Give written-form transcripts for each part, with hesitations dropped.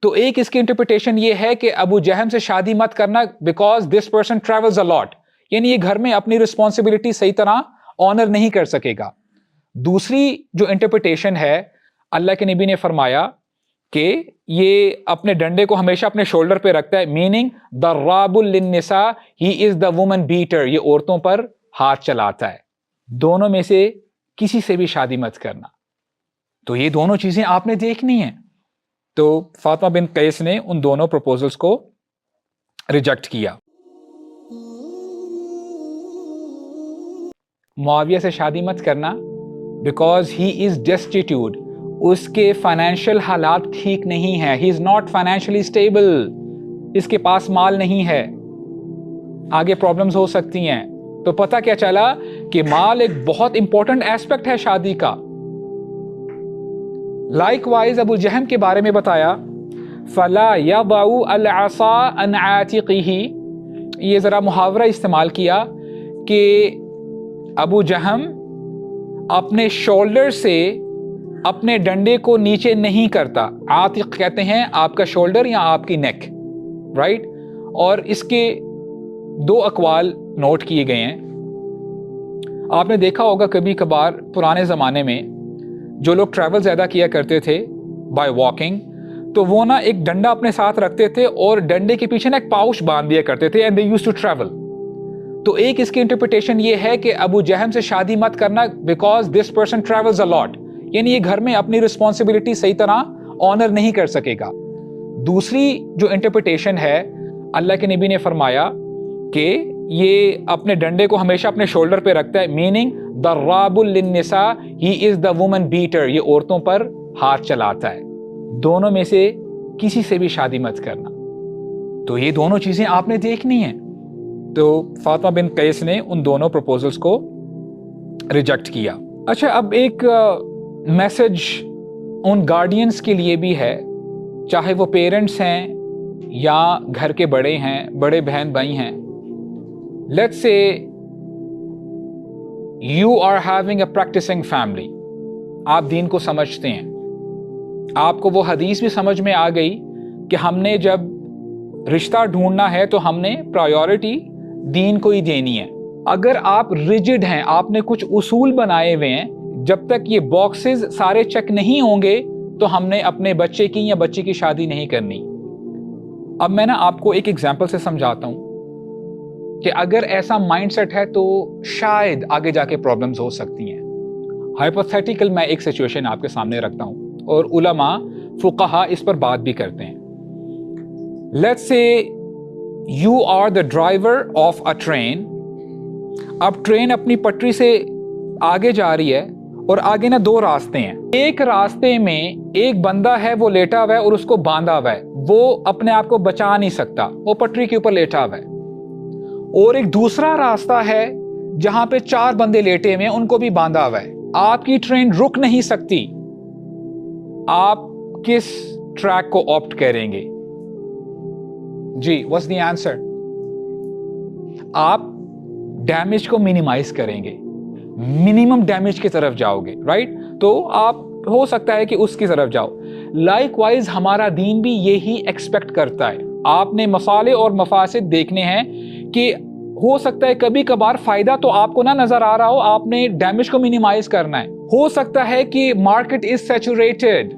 تو ایک اس کی انٹرپریٹیشن یہ ہے کہ ابو جہم سے شادی مت کرنا بیکاز دس پرسن ٹریولز اے لاٹ، یعنی یہ گھر میں اپنی رسپانسبلٹی صحیح طرح آنر نہیں کر سکے گا۔ دوسری جو انٹرپریٹیشن ہے، اللہ کے نبی نے فرمایا کہ یہ اپنے ڈنڈے کو ہمیشہ اپنے شولڈر پہ رکھتا ہے، meaning Zarab للنساء، he is the woman better, یہ عورتوں پر ہاتھ چلاتا ہے۔ دونوں میں سے کسی سے بھی شادی مت کرنا۔ تو یہ دونوں چیزیں آپ نے دیکھنی ہیں۔ تو فاطمہ بن قیس نے ان دونوں پروپوزلز کو ریجیکٹ کیا۔ معاویہ سے شادی مت کرنا بیکاز ہی از ڈیسٹیٹیوٹ، اس کے فائنینشیل حالات ٹھیک نہیں ہے، ہی از ناٹ فائنینشلی اسٹیبل، اس کے پاس مال نہیں ہے، آگے پرابلمز ہو سکتی ہیں۔ تو پتہ کیا چلا کہ مال ایک بہت امپورٹنٹ ایسپیکٹ ہے شادی کا۔ لائک وائز ابو جہم کے بارے میں بتایا، فَلَا يَضَعُ الْعَصَا عَنْ عَاتِقِهِ، یہ ذرا محاورہ استعمال کیا کہ ابو جہم اپنے شولڈر سے اپنے ڈنڈے کو نیچے نہیں کرتا۔ عاتق کہتے ہیں آپ کا شولڈر یا آپ کی نیک، رائٹ؟ اور اس کے دو اقوال نوٹ کیے گئے ہیں۔ آپ نے دیکھا ہوگا کبھی کبھار پرانے زمانے میں جو لوگ ٹریول زیادہ کیا کرتے تھے بائی واکنگ، تو وہ نا ایک ڈنڈا اپنے ساتھ رکھتے تھے اور ڈنڈے کے پیچھے نا ایک پاؤچ باندھ دیا کرتے تھے، and they use to travel. تو ایک اس کی انٹرپریٹیشن یہ ہے کہ ابو جہم سے شادی مت کرنا بیکاز دس پرسن ٹریولز اے لاٹ، یعنی یہ گھر میں اپنی رسپانسبلٹی صحیح طرح آنر نہیں کر سکے گا۔ دوسری جو انٹرپریٹیشن ہے، اللہ کے نبی نے فرمایا کہ یہ اپنے ڈنڈے کو ہمیشہ اپنے شولڈر پہ رکھتا ہے، meaning Zarab للنساء، he is the woman better, یہ عورتوں پر ہاتھ چلاتا ہے۔ دونوں میں سے کسی سے بھی شادی مت کرنا۔ تو یہ دونوں چیزیں آپ نے دیکھنی ہیں۔ تو فاطمہ بن قیس نے ان دونوں پروپوزلز کو ریجیکٹ کیا۔ اچھا، اب ایک میسج ان گارڈینز کے لیے بھی ہے، چاہے وہ پیرنٹس ہیں یا گھر کے بڑے ہیں، بڑے بہن بھائی ہیں۔ Let's say you are having a practising family, آپ دین کو سمجھتے ہیں، آپ کو وہ حدیث بھی سمجھ میں آ گئی کہ ہم نے جب رشتہ ڈھونڈنا ہے تو ہم نے پرائیورٹی دین کو ہی دینی ہے۔ اگر آپ ریجڈ ہیں، آپ نے کچھ اصول بنائے ہوئے ہیں، جب تک یہ باکسز سارے چیک نہیں ہوں گے تو ہم نے اپنے بچے کی یا بچی کی شادی نہیں کرنی۔ اب میں نا آپ کو ایک ایگزامپل سے سمجھاتا ہوں کہ اگر ایسا مائنڈ سیٹ ہے تو شاید آگے جا کے پرابلمز ہو سکتی ہیں۔ ہائپوتھیٹیکل میں ایک سچویشن آپ کے سامنے رکھتا ہوں اور علماء فقہا اس پر بات بھی کرتے ہیں۔ Let's say you are the driver of a train, اب ٹرین اپنی پٹری سے آگے جا رہی ہے اور آگے نا دو راستے ہیں۔ ایک راستے میں ایک بندہ ہے، وہ لیٹا ہوا ہے اور اس کو باندھا ہوا ہے، وہ اپنے آپ کو بچا نہیں سکتا، وہ پٹری کے اوپر لیٹا ہوا ہے۔ اور ایک دوسرا راستہ ہے جہاں پہ چار بندے لیٹے ہوئے ہیں، ان کو بھی باندھا ہوا ہے۔ آپ کی ٹرین رک نہیں سکتی، آپ کس ٹریک کو آپٹ کریں گے؟ جی، what's the answer؟ آپ ڈیمیج کو منیمائز کریں گے، منیمم ڈیمیج کی طرف جاؤ گے، رائٹ؟ تو آپ ہو سکتا ہے کہ اس کی طرف جاؤ۔ لائک وائز ہمارا دین بھی یہی ایکسپیکٹ کرتا ہے۔ آپ نے مصالح اور مفاسد دیکھنے ہیں کہ ہو سکتا ہے کبھی کبھار فائدہ تو آپ کو نہ نظر آ رہا ہو، آپ نے ڈیمیج کو منیمائز کرنا ہے۔ ہو سکتا ہے کہ مارکیٹ از سیچوریٹڈ،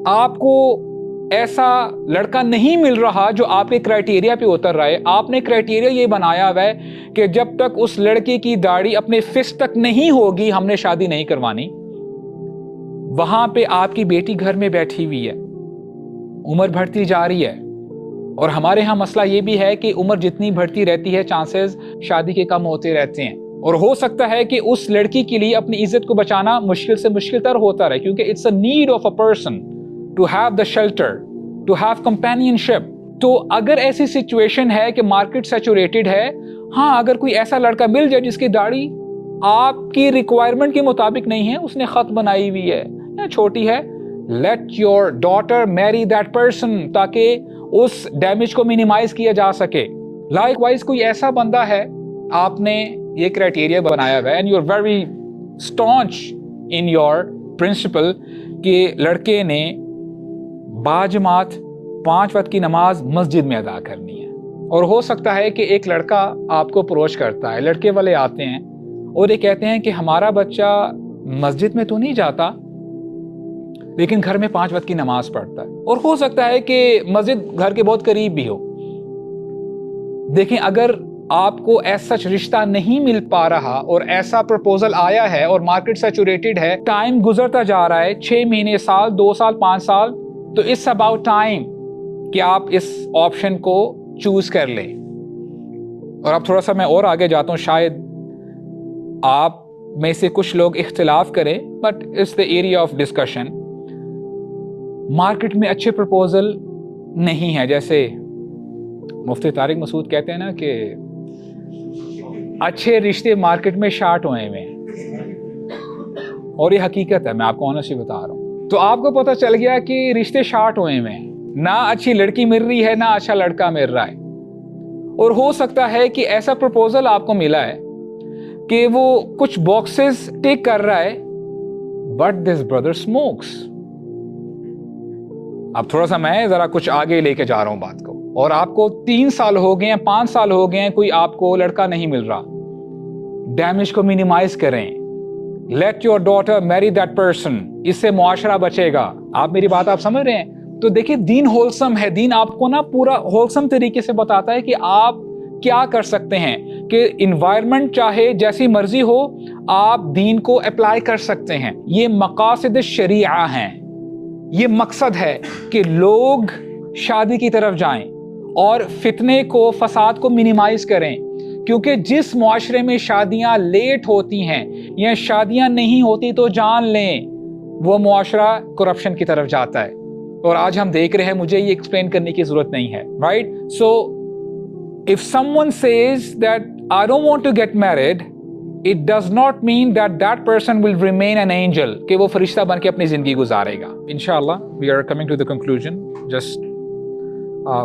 آپ کو ایسا لڑکا نہیں مل رہا جو آپ کے کرائٹیریا پہ اتر رہا ہے۔ آپ نے کرائٹیریا یہ بنایا ہوا ہے کہ جب تک اس لڑکی کی داڑھی اپنے فسٹ تک نہیں ہوگی ہم نے شادی نہیں کروانی۔ وہاں پہ آپ کی بیٹی گھر میں بیٹھی ہوئی ہے، عمر بڑھتی جا رہی ہے، اور ہمارے ہاں مسئلہ یہ بھی ہے کہ عمر جتنی بڑھتی رہتی ہے چانسز شادی کے کم ہوتے رہتے ہیں، اور ہو سکتا ہے کہ اس لڑکی کے لیے اپنی عزت کو بچانا مشکل سے مشکل تر ہوتا رہے، کیونکہ it's a need of a person to have the shelter, to have companionship. تو اگر ایسی سچویشن ہے کہ مارکیٹ سیچوریٹڈ ہے، ہاں اگر کوئی ایسا لڑکا مل جائے جس کی داڑھی آپ کی ریکوائرمنٹ کے مطابق نہیں ہے، اس نے خط بنائی ہوئی ہے یا چھوٹی ہے، لیٹ یور ڈاٹر میری دیٹ پرسن، تاکہ اس ڈیمیج کو منیمائز کیا جا سکے۔ لائک وائز کوئی ایسا بندہ ہے، آپ نے یہ کرائٹیریا بنایا ہوا ہے and you are very staunch in your principle کہ لڑکے نے बाजमात 5 वक्त की नमाज मस्जिद में अदा करनी है। और हो सकता है कि एक लड़का आपको अप्रोच करता है, लड़के वाले आते हैं और ये कहते हैं कि हमारा बच्चा मस्जिद में तो नहीं जाता लेकिन घर में 5 वक्त की नमाज पढ़ता है, और हो सकता है कि मस्जिद घर के बहुत करीब भी हो। देखें, अगर आपको ऐसा सच रिश्ता नहीं मिल पा रहा और ऐसा प्रपोजल आया है और मार्केट सैचुरेटेड है, टाइम गुजरता जा रहा है, 6 महीने, साल, 2 साल, 5 साल, तो इट्स अबाउट टाइम कि आप इस ऑप्शन को चूज कर लें। और अब थोड़ा सा मैं और आगे जाता हूँ, शायद आप में से कुछ लोग इख्तिलाफ करें, but it's the area of discussion. Market में अच्छे प्रपोजल नहीं है, जैसे मुफ्ती तारिक मसूद कहते हैं ना कि अच्छे रिश्ते मार्केट में शार्ट हुए हैं, और ये हकीकत है, मैं आपको ऑनेस्टली बता रहा हूँ। तो आपको पता चल गया कि रिश्ते शार्ट हुए हैं, ना अच्छी लड़की मिल रही है ना अच्छा लड़का मिल रहा है। और हो सकता है कि ऐसा प्रपोजल आपको मिला है कि वो कुछ बॉक्सेस टिक कर रहा है, बट दिस ब्रदर स्मोक्स। अब थोड़ा सा मैं जरा कुछ आगे लेके जा रहा हूं बात को, और आपको 3 साल हो गए हैं, 5 साल हो गए हैं, कोई आपको लड़का नहीं मिल रहा। डैमेज को मिनिमाइज करें। Let your daughter Mary that person, इससे मुआशरा बचेगा। आप मेरी बात आप समझ रहे हैं? तो देखिए, दीन होलसम है। दीन आपको ना पूरा होलसम तरीके से बताता है कि आप क्या कर सकते हैं, कि इन्वायरमेंट चाहे जैसी मर्जी हो, आप दीन को अप्लाई कर सकते हैं। ये मकासद शरीआ हैं, ये मकसद है कि लोग शादी की तरफ जाएं और फितने को, फसाद को मिनिमाइज करें। क्योंकि जिस मुआशरे में शादियां लेट होती हैं या शादियां नहीं होती, तो जान लें वो मुआशरा करप्शन की तरफ जाता है। और आज हम देख रहे हैं, मुझे ये एक्सप्लेन करने की जरूरत नहीं है, right? So if someone says that I don't want to get married, it does not mean that that person will remain an angel, कि वो फरिश्ता बन के अपनी जिंदगी गुजारेगा। इंशाल्लाह we are coming to the conclusion, just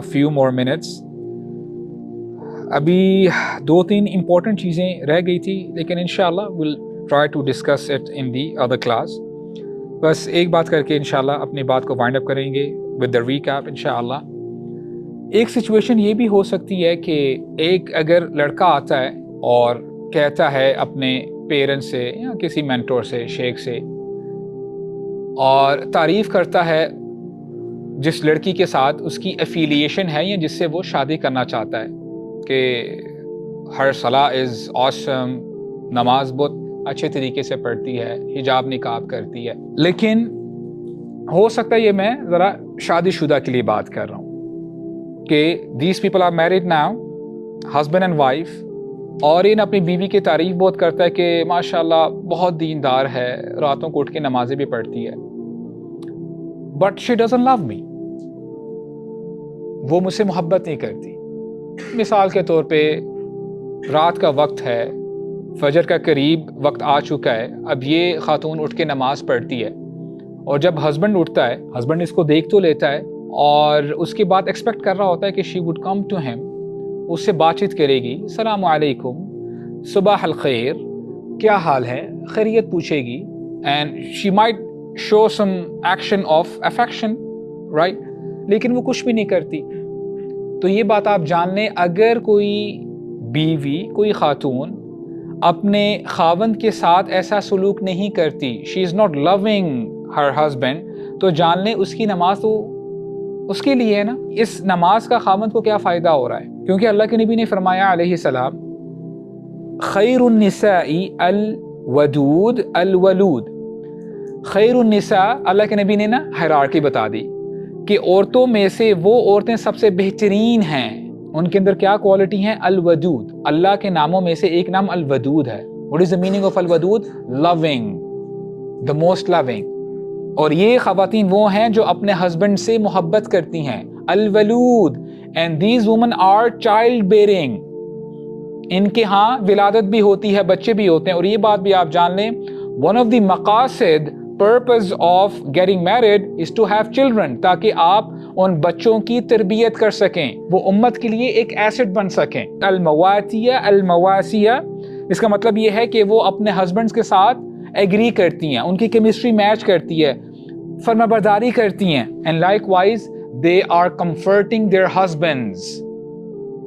few more minutes। अभी 2-3 important चीज़ें रह गई थी, लेकिन इंशाल्लाह we'll try to discuss it in the other class। बस एक बात करके इंशाल्लाह अपनी बात को वाइंड अप करेंगे with the recap इंशाल्लाह। एक सिचुएशन ये भी हो सकती है कि एक अगर लड़का आता है और कहता है अपने पेरेंट्स से या किसी मेंटोर से, शेख से, और तारीफ़ करता है जिस लड़की के साथ उसकी एफिलिएशन है या जिससे वो शादी करना चाहता है, कि हर सलाह इज़ ऑसम, नमाज बहुत अच्छे तरीके से पढ़ती है, हिजाब निकाब करती है। लेकिन हो सकता है, ये मैं ज़रा शादीशुदा के लिए बात कर रहा हूँ, कि these people are married now, husband and wife, और इन अपनी बीवी की तारीफ़ बहुत करता है कि माशाल्लाह बहुत दीनदार है, रातों को उठ के नमाजें भी पढ़ती है, but she doesn't love me, वो मुझसे मोहब्बत नहीं करती। मिसाल के तौर पे रात का वक्त है, फजर का करीब वक्त आ चुका है, अब ये खातून उठ के नमाज पढ़ती है, और जब हस्बैंड उठता है, हस्बैंड इसको देख तो लेता है और उसके बाद एक्सपेक्ट कर रहा होता है कि she would come to him, उससे बातचीत करेगी, सलाम अलैकुम, सुबह अल खैर, क्या हाल है, खैरियत पूछेगी, and she might show some action of affection, right? लेकिन वो कुछ भी नहीं करती। तो ये बात आप जान लें, अगर कोई बीवी, कोई खातून अपने खावंद के साथ ऐसा सलूक नहीं करती, she is not loving her husband, तो जान लें उसकी नमाज तो उसके लिए है ना। इस नमाज का खावंद को क्या फ़ायदा हो रहा है? क्योंकि अल्लाह के नबी ने फरमाया अलैहि सलाम, खैरुन निसाई अल वदूद अल वलूद। खैरुन निसा, अल्लाह के नबी ने ना हायरार्की बता दी कि औरतों में से वो औरतें सबसे बेहतरीन हैं। उनके अंदर क्या क्वालिटी है? अल वदूद। अल्लाह के नामों में से एक नाम अल वदूद है। What is the meaning of अल वदूद? Loving, the most loving. और ये खवातीन वो हैं जो अपने हस्बैंड से मोहब्बत करती हैं। अल वलूद, and these women are child bearing. इनके यहाँ विलादत भी होती है, बच्चे भी होते हैं। और ये बात भी आप जान लें, वन ऑफ द मकासद, purpose of getting married is to have children, ताकि आप उन बच्चों की तरबियत कर सकें, वो उम्मत के लिए एक एसेट बन सकें। अल मवातिया अल मवासिया, इसका मतलब ये है कि वो अपने हस्बैंड्स के साथ एग्री करती हैं, उनकी केमिस्ट्री मैच करती है। फरमाबरदारी करती हैं, and likewise they are comforting their husbands,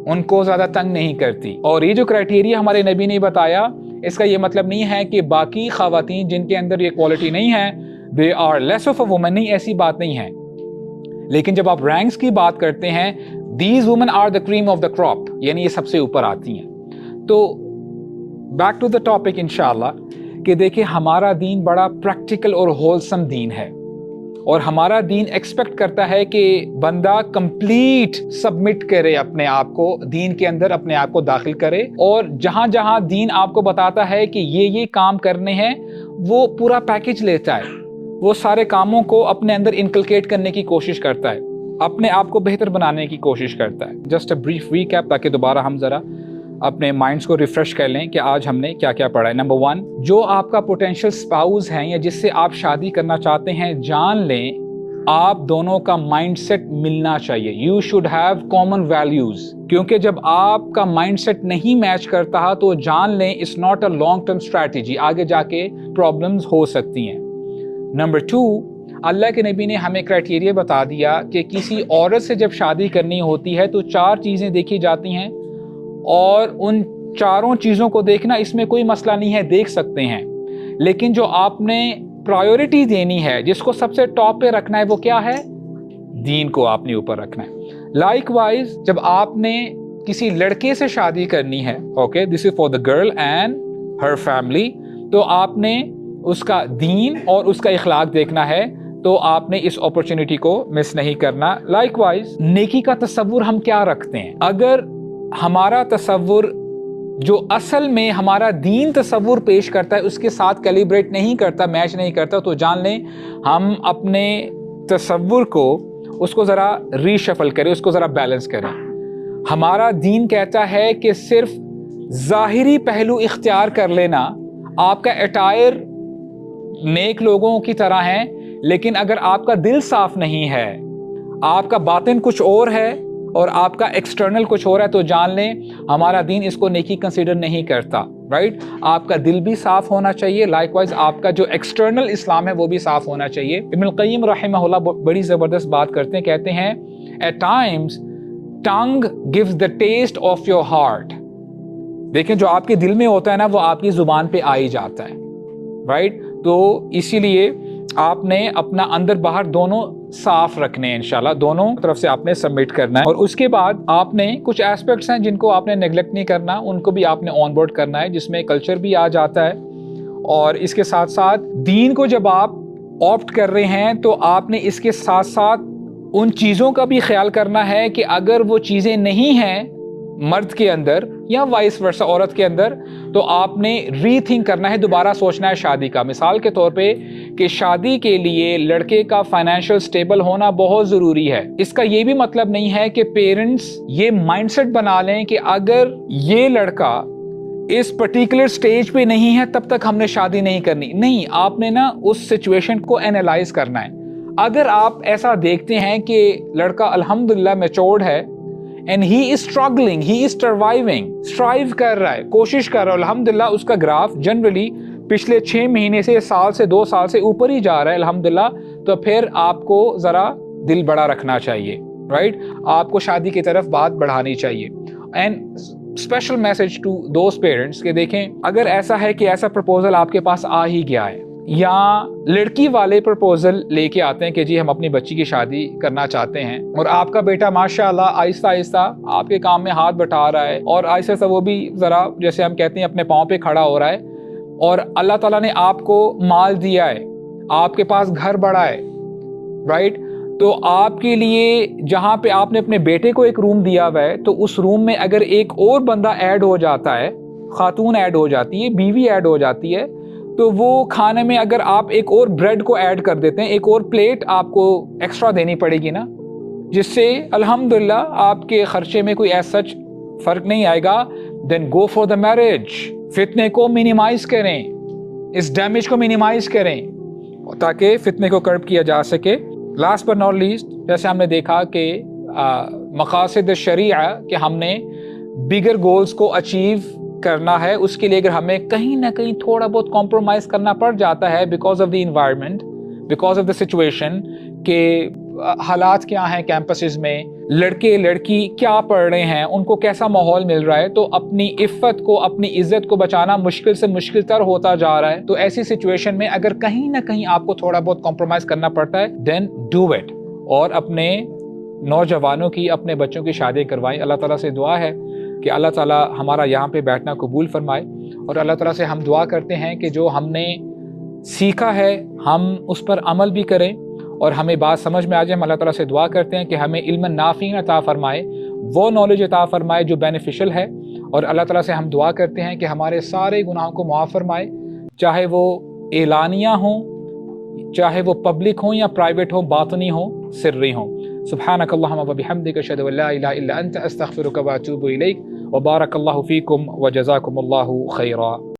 उनको ज़्यादा तंग नहीं करती। और ये जो क्राइटेरिया हमारे नबी ने बताया, इसका ये मतलब नहीं है कि बाकी ख़वातीन जिनके अंदर ये क्वालिटी नहीं है they are less of a woman, नहीं, ऐसी बात नहीं है। लेकिन जब आप रैंक्स की बात करते हैं, these women are the cream of the crop, यानी ये सबसे ऊपर आती हैं। तो बैक टू द टॉपिक इंशाल्लाह, कि देखिए हमारा दीन बड़ा प्रैक्टिकल और होलसम दीन है, और हमारा दीन एक्सपेक्ट करता है कि बंदा कंप्लीट सबमिट करे अपने आप को, दीन के अंदर अपने आप को दाखिल करे, और जहाँ जहाँ दीन आपको बताता है कि ये काम करने हैं, वो पूरा पैकेज लेता है, वो सारे कामों को अपने अंदर इनकलकेट करने की कोशिश करता है, अपने आप को बेहतर बनाने की कोशिश करता है। जस्ट अ ब्रीफ रीकैप, ताकि दोबारा हम ज़रा अपने माइंड्स को रिफ्रेश कर लें कि आज हमने क्या क्या पढ़ा है। नंबर 1, जो आपका पोटेंशियल स्पाउस है या जिससे आप शादी करना चाहते हैं, जान लें आप दोनों का माइंडसेट मिलना चाहिए। You should have common values, क्योंकि जब आपका माइंडसेट नहीं मैच करता तो जान लें it's not a long term strategy, आगे जाके प्रॉब्लम्स हो सकती हैं। नंबर 2, अल्लाह के नबी ने हमें क्राइटेरिया बता दिया कि किसी औरत से जब शादी करनी होती है तो 4 चीज़ें देखी जाती हैं, और उन चारों चीज़ों को देखना इसमें कोई मसला नहीं है, देख सकते हैं, लेकिन जो आपने प्रायोरिटी देनी है, जिसको सबसे टॉप पे रखना है, वो क्या है? दीन को आपने ऊपर रखना है। लाइकवाइज जब आपने किसी लड़के से शादी करनी है, okay, this is for the girl and her family, तो आपने उसका दीन और उसका इखलाक देखना है, तो आपने इस अपॉर्चुनिटी को मिस नहीं करना। लाइकवाइज नेकी का तसव्वुर हम क्या रखते हैं? अगर हमारा तसव्वुर जो असल में हमारा दीन तसव्वुर पेश करता है उसके साथ कैलिब्रेट नहीं करता, मैच नहीं करता, तो जान लें हम अपने तसव्वुर को उसको ज़रा रीशफल करें, उसको ज़रा बैलेंस करें। हमारा दीन कहता है कि सिर्फ ज़ाहिरी पहलू इख्तियार कर लेना, आपका अटायर नेक लोगों की तरह है, लेकिन अगर आपका दिल साफ नहीं है, आपका बातिन कुछ और है और आपका एक्सटर्नल कुछ हो रहा है, तो जान लें हमारा दीन इसको नेकी कंसीडर नहीं करता। राइट, आपका दिल भी साफ होना चाहिए, लाइकवाइज आपका जो एक्सटर्नल इस्लाम है वो भी साफ होना चाहिए। इब्नुल क़य्यिम रहमहुल्लाह बड़ी ज़बरदस्त बात करते हैं, कहते हैं at times tongue gives the taste of your heart. देखें, जो आपके दिल में होता है ना, वो आपकी ज़ुबान पे आ ही जाता है। राइट, तो इसीलिए आपने अपना अंदर बाहर दोनों साफ रखने हैं, इंशाल्लाह दोनों तरफ से आपने सबमिट करना है। और उसके बाद आपने कुछ एस्पेक्ट्स हैं जिनको आपने नेग्लेक्ट नहीं करना, उनको भी आपने ऑन बोर्ड करना है, जिसमें कल्चर भी आ जाता है। और इसके साथ साथ दीन को जब आप ऑप्ट कर रहे हैं, तो आपने इसके साथ साथ उन चीज़ों का भी ख्याल करना है कि अगर वो चीज़ें नहीं हैं मर्द के अंदर या वाइस वर्सा औरत के अंदर, तो आपने रीथिंक करना है, दोबारा सोचना है शादी का। मिसाल के तौर पे कि शादी के लिए लड़के का फाइनेंशियल स्टेबल होना बहुत ज़रूरी है। इसका ये भी मतलब नहीं है कि पेरेंट्स ये माइंडसेट बना लें कि अगर ये लड़का इस पर्टिकुलर स्टेज पे नहीं है तब तक हमने शादी नहीं करनी। नहीं, आपने ना उस सिचुएशन को एनालाइज करना है। अगर आप ऐसा देखते हैं कि लड़का अल्हम्दुलिल्लाह मैच्योर्ड है and he is struggling, he is surviving, strive कर रहा है, कोशिश कर रहा है, अल्हम्दुलिल्लाह उसका ग्राफ जनरली पिछले 6 महीने से, साल से, 2 साल से ऊपर ही जा रहा है अल्हम्दुलिल्लाह, तो फिर आपको ज़रा दिल बड़ा रखना चाहिए। राइट, आपको शादी की तरफ बात बढ़ानी चाहिए। And special message to those parents कि देखें, अगर ऐसा है कि ऐसा प्रपोजल आपके पास आ ही गया है, या लड़की वाले प्रपोजल लेके आते हैं कि जी हम अपनी बच्ची की शादी करना चाहते हैं, और आपका बेटा माशाल्लाह आहिस्ता आहिस्ता आपके काम में हाथ बटा रहा है, और आहिस्ता आहिस्ता वो भी ज़रा जैसे हम कहते हैं अपने पाँव पे खड़ा हो रहा है, और अल्लाह ताला ने आपको माल दिया है, आपके पास घर बड़ा है। राइट, तो आपके लिए जहाँ पे आपने अपने बेटे को एक रूम दिया हुआ है, तो उस रूम में अगर एक और बंदा ऐड हो जाता है, खातून ऐड हो जाती है, बीवी ऐड हो जाती है, तो वो खाने में अगर आप एक और ब्रेड को ऐड कर देते हैं, एक और प्लेट आपको एक्स्ट्रा देनी पड़ेगी ना, जिससे अल्हम्दुलिल्लाह आपके खर्चे में कोई ऐसा फर्क नहीं आएगा। Then go for the marriage, फितने को मिनिमाइज करें, इस डैमेज को मिनिमाइज करें ताकि फितने को कर्ब किया जा सके। लास्ट बट नॉट लीस्ट, जैसे हमने देखा कि मकासद शरीआ कि हमने बिगर गोल्स को अचीव करना है, उसके लिए अगर हमें कहीं ना कहीं थोड़ा बहुत कॉम्प्रोमाइज़ करना पड़ जाता है because of the environment, because of the situation کہ حالات کیا ہیں کیمپسز میں، لڑکے لڑکی کیا پڑھ رہے ہیں، ان کو کیسا ماحول مل رہا ہے، تو اپنی عفت کو، اپنی عزت کو بچانا مشکل سے مشکل تر ہوتا جا رہا ہے. تو ایسی سچویشن میں اگر کہیں نہ کہیں آپ کو تھوڑا بہت کمپرومائز کرنا پڑتا ہے دین ڈو اٹ، اور اپنے نوجوانوں کی، اپنے بچوں کی شادی کروائیں. اللہ تعالیٰ سے دعا ہے کہ اللہ تعالیٰ ہمارا یہاں پہ بیٹھنا قبول فرمائے، اور اللہ تعالیٰ سے ہم دعا کرتے ہیں کہ جو ہم نے سیکھا ہے ہم اس پر عمل بھی کریں اور ہمیں بات سمجھ میں آ جائے. ہم اللہ تعالیٰ سے دعا کرتے ہیں کہ ہمیں علم نافع عطا فرمائے، وہ نالج عطا فرمائے جو بینیفیشل ہے، اور اللہ تعالیٰ سے ہم دعا کرتے ہیں کہ ہمارے سارے گناہوں کو معاف فرمائے، چاہے وہ اعلانیہ ہوں، چاہے وہ پبلک ہوں یا پرائیویٹ ہوں، باطنی ہوں، سری ہوں. سبحانک اللہم و بحمدک، اشہد ان لا الہ الا انت، استغفرک و اتوب الیک، وبارک اللہ فیکم وجزاکم اللہ خیرا.